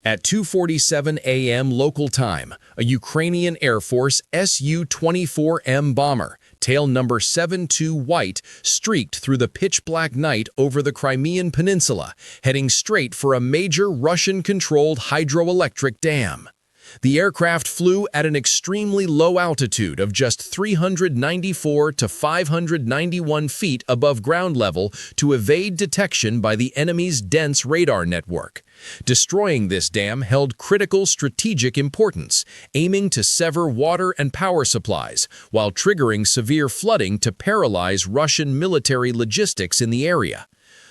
At 2:47 a.m. local time, a Ukrainian Air Force Su-24M bomber, tail number 72 White, streaked through the pitch-black night over the Crimean Peninsula, heading straight for a major Russian-controlled hydroelectric dam. The aircraft flew at an extremely low altitude of just 394 to 591 feet above ground level to evade detection by the enemy's dense radar network. Destroying this dam held critical strategic importance, aiming to sever water and power supplies, while triggering severe flooding to paralyze Russian military logistics in the area.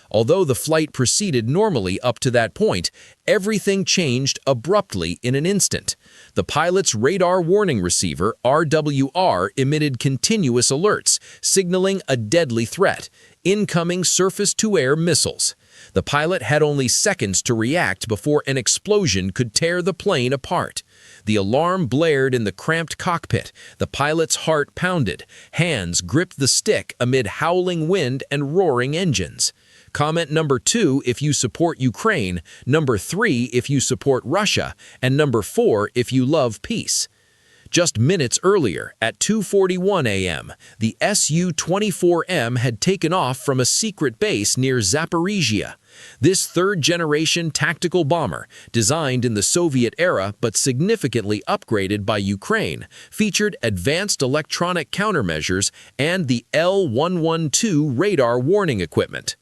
Although the flight proceeded normally up to that point, everything changed abruptly in an instant. The pilot's radar warning receiver, RWR, emitted continuous alerts, signaling a deadly threat: incoming surface-to-air missiles. The pilot had only seconds to react before an explosion could tear the plane apart. The alarm blared in the cramped cockpit. The pilot's heart pounded. Hands gripped the stick amid howling wind and roaring engines. Comment number 2 if you support Ukraine, number 3 if you support Russia, and number 4 if you love peace. Just minutes earlier, at 2:41 a.m., the Su-24M had taken off from a secret base near Zaporizhia. This third-generation tactical bomber, designed in the Soviet era but significantly upgraded by Ukraine, featured advanced electronic countermeasures and the L-112 radar warning equipment.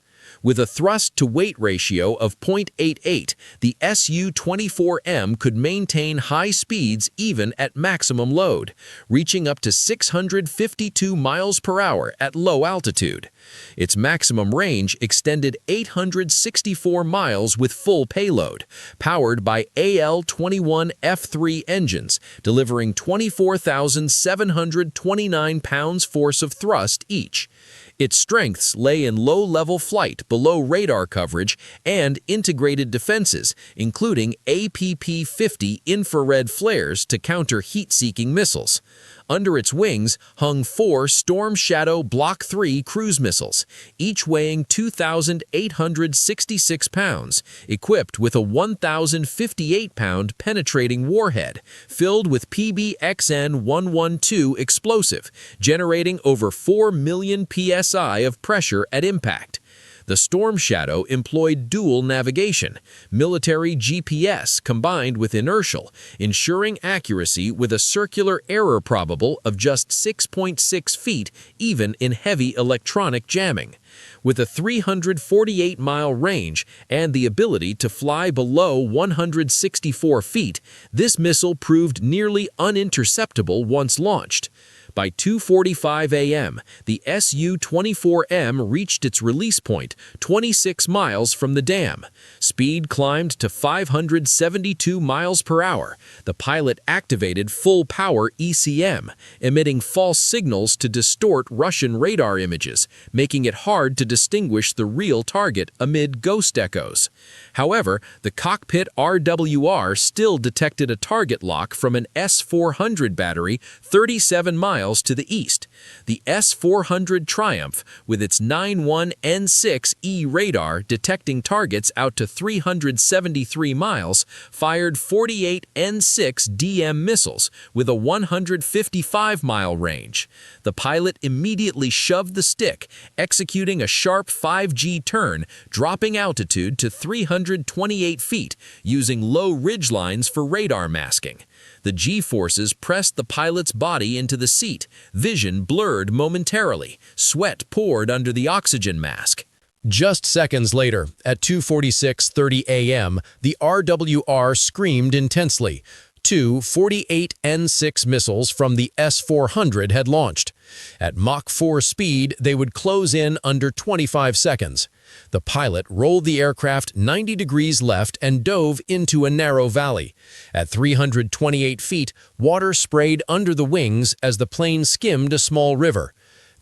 With a thrust-to-weight ratio of 0.88, the Su-24M could maintain high speeds even at maximum load, reaching up to 652 miles per hour at low altitude. Its maximum range extended 864 miles with full payload, powered by AL-21F3 engines, delivering 24,729 pounds force of thrust each. Its strengths lay in low-level flight below radar coverage and integrated defenses, including APP-50 infrared flares to counter heat-seeking missiles. Under its wings hung 4 Storm Shadow Block 3 cruise missiles, each weighing 2,866 pounds, equipped with a 1,058-pound penetrating warhead, filled with PBXN-112 explosive, generating over 4 million psi of pressure at impact. The Storm Shadow employed dual navigation, military GPS combined with inertial, ensuring accuracy with a circular error probable of just 6.6 feet even in heavy electronic jamming. With a 348-mile range and the ability to fly below 164 feet, this missile proved nearly uninterceptable once launched. By 2:45 a.m., the Su-24M reached its release point 26 miles from the dam. Speed climbed to 572 miles per hour. The pilot activated full-power ECM, emitting false signals to distort Russian radar images, making it hard to distinguish the real target amid ghost echoes. However, the cockpit RWR still detected a target lock from an S-400 battery 37 miles to the east. The S-400 Triumph, with its 91N6E radar detecting targets out to 373 miles, fired 48 N6DM missiles with a 155-mile range. The pilot immediately shoved the stick, executing a sharp 5G turn, dropping altitude to 328 feet, using low ridgelines for radar masking. The G-forces pressed the pilot's body into the seat. Vision blurred momentarily. Sweat poured under the oxygen mask. Just seconds later, at 2:46:30 a.m., the RWR screamed intensely. 2 48 N6 missiles from the S-400 had launched. At Mach 4 speed, they would close in under 25 seconds. The pilot rolled the aircraft 90 degrees left and dove into a narrow valley. At 328 feet, water sprayed under the wings as the plane skimmed a small river.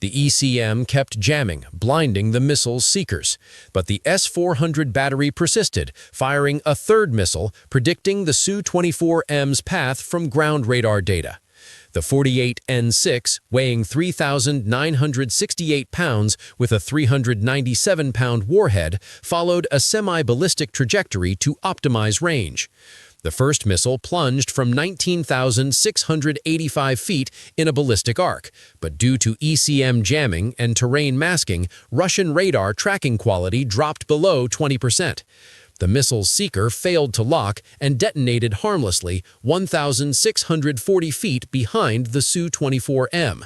The ECM kept jamming, blinding the missile's seekers. But the S-400 battery persisted, firing a third missile, predicting the Su-24M's path from ground radar data. The 48N6, weighing 3,968 pounds with a 397-pound warhead, followed a semi-ballistic trajectory to optimize range. The first missile plunged from 19,685 feet in a ballistic arc, but due to ECM jamming and terrain masking, Russian radar tracking quality dropped below 20%. The missile's seeker failed to lock and detonated harmlessly 1,640 feet behind the Su-24M.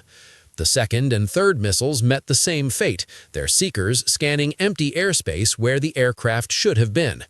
The second and third missiles met the same fate, their seekers scanning empty airspace where the aircraft should have been.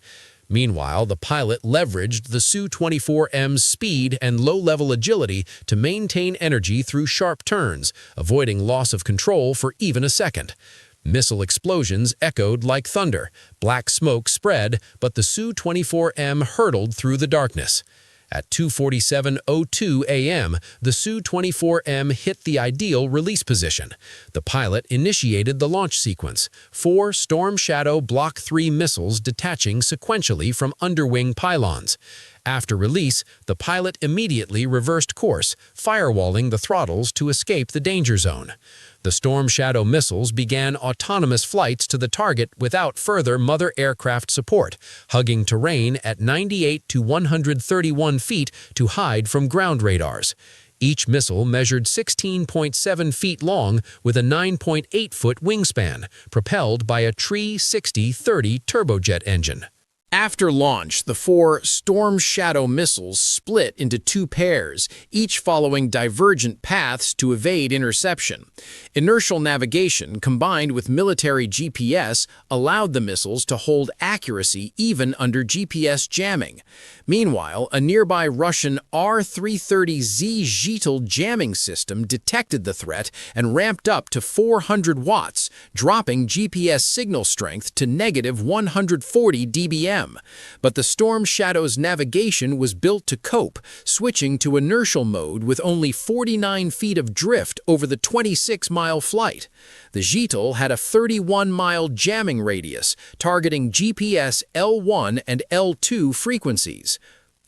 Meanwhile, the pilot leveraged the Su-24M's speed and low-level agility to maintain energy through sharp turns, avoiding loss of control for even a second. Missile explosions echoed like thunder. Black smoke spread, but the Su-24M hurtled through the darkness. At 2:47:02 a.m., the Su-24M hit the ideal release position. The pilot initiated the launch sequence, 4 Storm Shadow Block 3 missiles detaching sequentially from underwing pylons. After release, the pilot immediately reversed course, firewalling the throttles to escape the danger zone. The Storm Shadow missiles began autonomous flights to the target without further mother aircraft support, hugging terrain at 98 to 131 feet to hide from ground radars. Each missile measured 16.7 feet long with a 9.8-foot wingspan, propelled by a TRI-60-30 turbojet engine. After launch, the 4 Storm Shadow missiles split into 2 pairs, each following divergent paths to evade interception. Inertial navigation combined with military GPS allowed the missiles to hold accuracy even under GPS jamming. Meanwhile, a nearby Russian R-330Z Zhitel jamming system detected the threat and ramped up to 400 watts, dropping GPS signal strength to negative 140 dBm. But the Storm Shadow's navigation was built to cope, switching to inertial mode with only 49 feet of drift over the 26-mile flight. The Zhitel had a 31-mile jamming radius, targeting GPS L1 and L2 frequencies.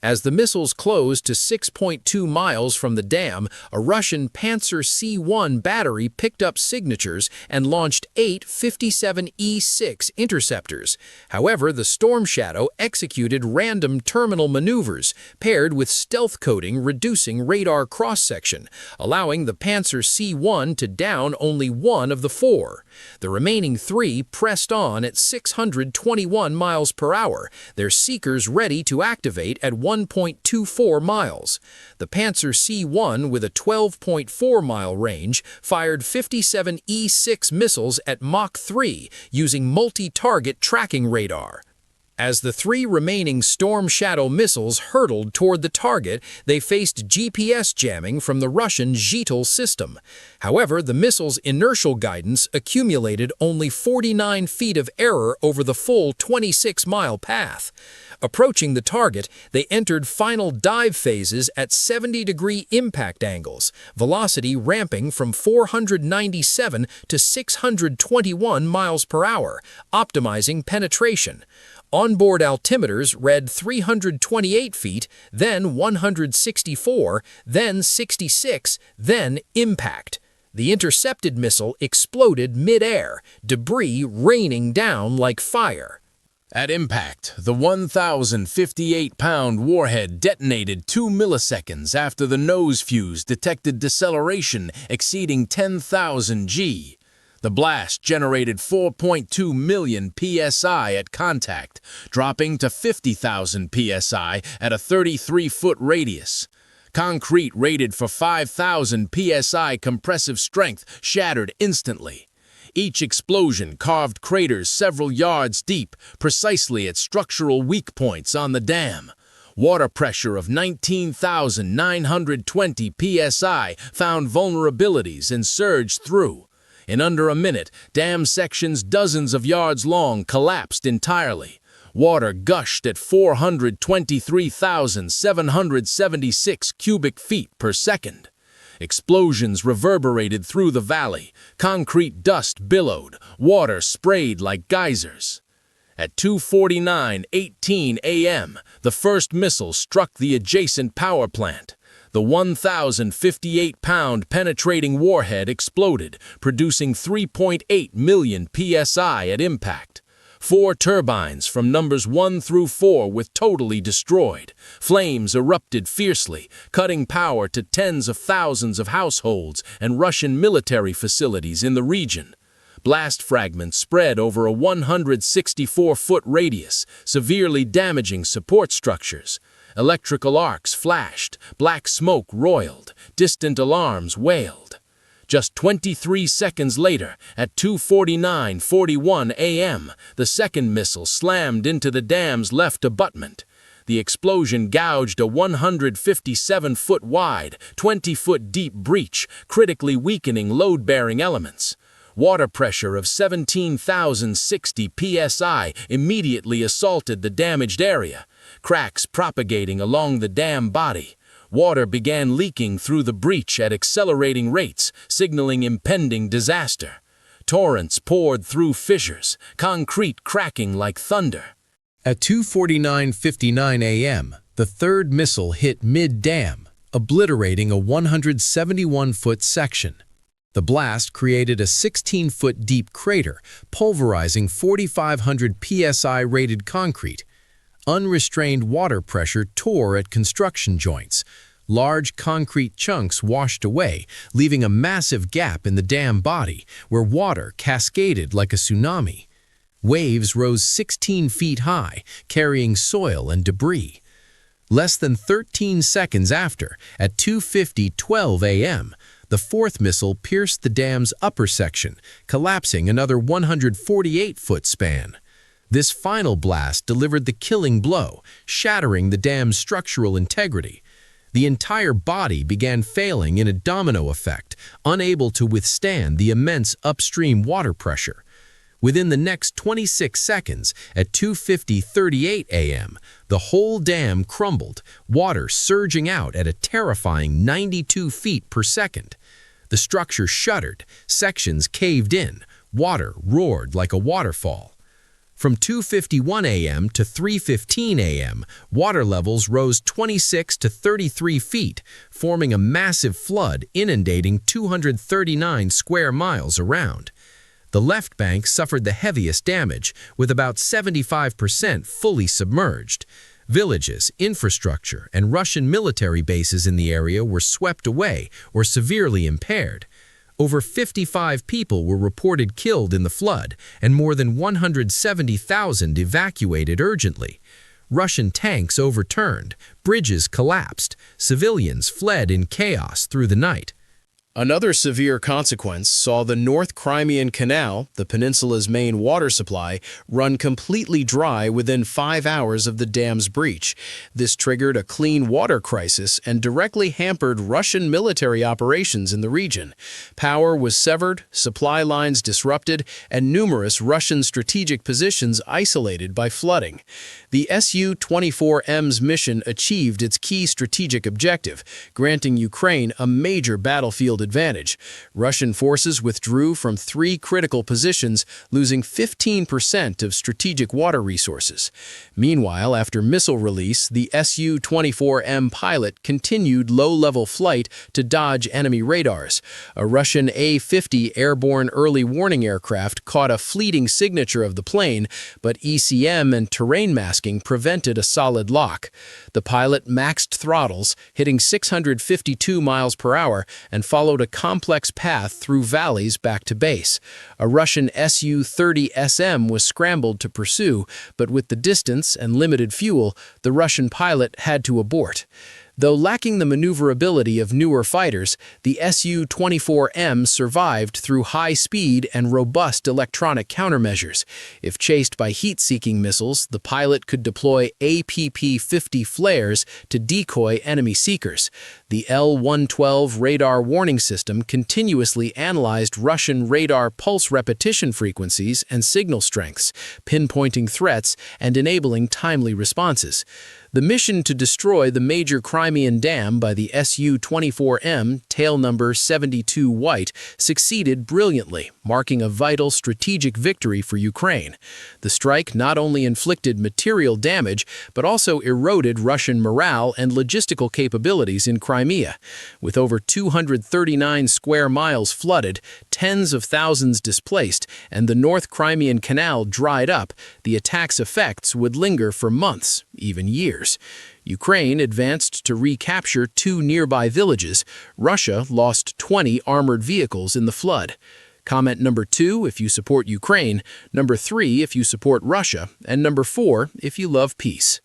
As the missiles closed to 6.2 miles from the dam, a Russian Panzer C-1 battery picked up signatures and launched 8 57E6 interceptors. However, the Storm Shadow executed random terminal maneuvers, paired with stealth coding reducing radar cross-section, allowing the Panzer C-1 to down only 1 of the 4. The remaining 3 pressed on at 621 miles per hour, their seekers ready to activate at 1.24 miles. The Panzer C-1, with a 12.4-mile range, fired 57E6 missiles at Mach 3 using multi-target tracking radar. As the 3 remaining Storm Shadow missiles hurtled toward the target, they faced GPS jamming from the Russian Zhitel system. However, the missiles' inertial guidance accumulated only 49 feet of error over the full 26-mile path. Approaching the target, they entered final dive phases at 70-degree impact angles, velocity ramping from 497 to 621 miles per hour, optimizing penetration. Onboard altimeters read 328 feet, then 164, then 66, then impact. The intercepted missile exploded mid-air, debris raining down like fire. At impact, the 1,058-pound warhead detonated 2 milliseconds after the nose fuse detected deceleration exceeding 10,000 G. The blast generated 4.2 million psi at contact, dropping to 50,000 psi at a 33-foot radius. Concrete rated for 5,000 psi compressive strength shattered instantly. Each explosion carved craters several yards deep, precisely at structural weak points on the dam. Water pressure of 19,920 psi found vulnerabilities and surged through. In under a minute, dam sections dozens of yards long collapsed entirely. Water gushed at 423,776 cubic feet per second. Explosions reverberated through the valley. Concrete dust billowed. Water sprayed like geysers. At 2:49:18 a.m., the first missile struck the adjacent power plant. The 1,058-pound penetrating warhead exploded, producing 3.8 million psi at impact. 4 turbines from numbers 1 through 4 were totally destroyed. Flames erupted fiercely, cutting power to tens of thousands of households and Russian military facilities in the region. Blast fragments spread over a 164-foot radius, severely damaging support structures. Electrical arcs flashed, black smoke roiled, distant alarms wailed. Just 23 seconds later, at 2:49:41 a.m., the second missile slammed into the dam's left abutment. The explosion gouged a 157-foot wide, 20-foot deep breach, critically weakening load-bearing elements. Water pressure of 17,060 psi immediately assaulted the damaged area, cracks propagating along the dam body. Water began leaking through the breach at accelerating rates, signaling impending disaster. Torrents poured through fissures, concrete cracking like thunder. At 2:49:59 a.m., the third missile hit mid-dam, obliterating a 171-foot section. The blast created a 16-foot deep crater, pulverizing 4,500 psi rated concrete. Unrestrained water pressure tore at construction joints. Large concrete chunks washed away, leaving a massive gap in the dam body, where water cascaded like a tsunami. Waves rose 16 feet high, carrying soil and debris. Less than 13 seconds after, at 2:50:12 a.m., the fourth missile pierced the dam's upper section, collapsing another 148-foot span. This final blast delivered the killing blow, shattering the dam's structural integrity. The entire body began failing in a domino effect, unable to withstand the immense upstream water pressure. Within the next 26 seconds, at 2:50:38 a.m., the whole dam crumbled, water surging out at a terrifying 92 feet per second. The structure shuddered, sections caved in, water roared like a waterfall. From 2:51 a.m. to 3:15 a.m., water levels rose 26 to 33 feet, forming a massive flood inundating 239 square miles around. The left bank suffered the heaviest damage, with about 75% fully submerged. Villages, infrastructure, and Russian military bases in the area were swept away or severely impaired. Over 55 people were reported killed in the flood, and more than 170,000 evacuated urgently. Russian tanks overturned, bridges collapsed, civilians fled in chaos through the night. Another severe consequence saw the North Crimean Canal, the peninsula's main water supply, run completely dry within 5 hours of the dam's breach. This triggered a clean water crisis and directly hampered Russian military operations in the region. Power was severed, supply lines disrupted, and numerous Russian strategic positions isolated by flooding. The Su-24M's mission achieved its key strategic objective, granting Ukraine a major battlefield advantage. Russian forces withdrew from 3 critical positions, losing 15% of strategic water resources. Meanwhile, after missile release, the Su-24M pilot continued low-level flight to dodge enemy radars. A Russian A-50 airborne early warning aircraft caught a fleeting signature of the plane, but ECM and terrain masking prevented a solid lock. The pilot maxed throttles, hitting 652 miles per hour, and followed a complex path through valleys back to base. A Russian Su-30SM was scrambled to pursue, but with the distance and limited fuel, the Russian pilot had to abort. Though lacking the maneuverability of newer fighters, the Su-24M survived through high speed and robust electronic countermeasures. If chased by heat-seeking missiles, the pilot could deploy APP-50 flares to decoy enemy seekers. The L-112 radar warning system continuously analyzed Russian radar pulse repetition frequencies and signal strengths, pinpointing threats and enabling timely responses. The mission to destroy the major Crimean dam by the Su-24M, tail number 72 White, succeeded brilliantly, marking a vital strategic victory for Ukraine. The strike not only inflicted material damage, but also eroded Russian morale and logistical capabilities in Crimea. With over 239 square miles flooded, tens of thousands displaced, and the North Crimean Canal dried up, the attack's effects would linger for months, even years. Ukraine advanced to recapture 2 nearby villages. Russia lost 20 armored vehicles in the flood. Comment number 2 if you support Ukraine, number 3 if you support Russia, and number 4 if you love peace.